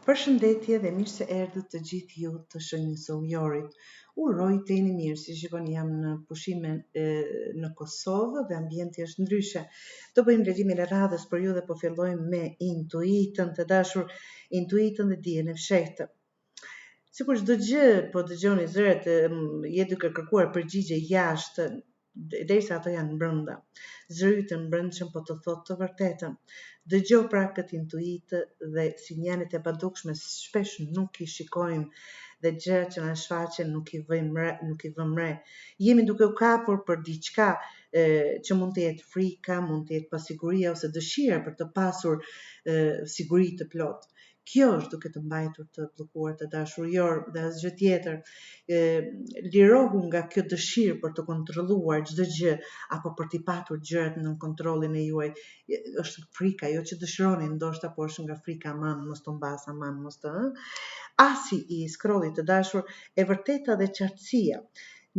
Përshëndetje dhe mirë se erdhët të gjithë ju të Shënjës së Ujorit. Uroj të jeni mirë, si shikoni jam në pushime në Kosovë dhe ambienti është ndryshe. Do bëjmë leximin e radhës për ju dhe po fillojmë me intuitën, të dashur, intuitën dhe dijen e fshehtë. Sikur çdo gjë po dëgjoni zëret, je duke kërkuar përgjigje jashtë, derisa ato janë brenda. Zëri i brendshëm po të thotë të vërtetën. Dëgjoj pra këtë intuitë dhe sinjalet e padukshme shpesh nuk i shikojmë dhe gjërat që na shfaqen nuk i vëmë re. Jemi duke u kapur për diçka që mund të jetë frika, mund të jetë pasiguria ose dëshira për të pasur siguri të plotë. Kjo është duke të mbajtur të bllokuar të dashur jorë dhe asgjë tjetër. Lirohu nga kjo dëshirë për të kontrolluar çdo gjë apo për të patur gjërat në kontrollin e juaj. Është frika, jo që dëshironi ndoshta, por është nga frika, aman mos të mbas, aman mos të. Asi i scrollit të dashur, e vërteta dhe qartësia.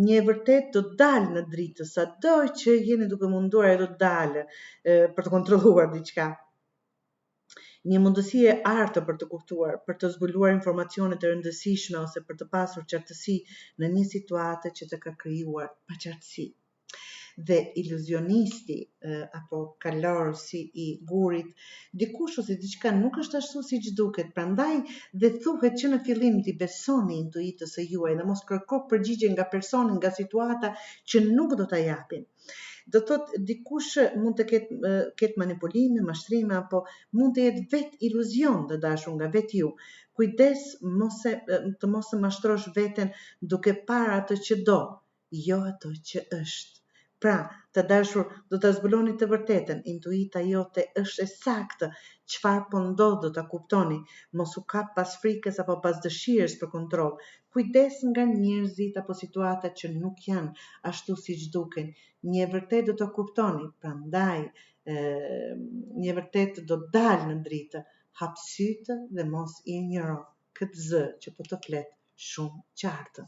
Një e vërtet do të dalë në dritë, sado që jeni duke munduar do të dalë për të kontrolluar diçka. Një mundësi e artë për të kuptuar, për të zbuluar informacione të rëndësishme ose për të pasur qartësi në një situatë që të ka krijuar paqartësi. Dhe iluzionisti apo kalorësi i gurit, dikush ose diçka nuk është ashtu siç duket, prandaj dhe thuhet që në fillim t'i besoni intuitës së juaj dhe mos kërko përgjigje nga personi, nga situata që nuk do ta japin. Do thotë dikush mund të ketë manipulime, mashtrime apo mund të jetë vetë iluzion të dashur nga vetë ju. Kujdes të mos e mashtrosh veten duke parë atë që do, jo atë që është. Pra, të dashur, do ta zbuloni të vërtetën, intuita jote është e saktë, çfarë po ndodh do ta kuptoni, mos u kap pas frikës apo pas dëshirës për kontroll. Kujdes nga njerëzit apo situatat që nuk janë ashtu siç duken. Një e vërtet do të kuptoni, prandaj një e vërtet do të dalë në dritë. Hap sytë dhe mos i injoro këtë zë që po të flet shumë qartë.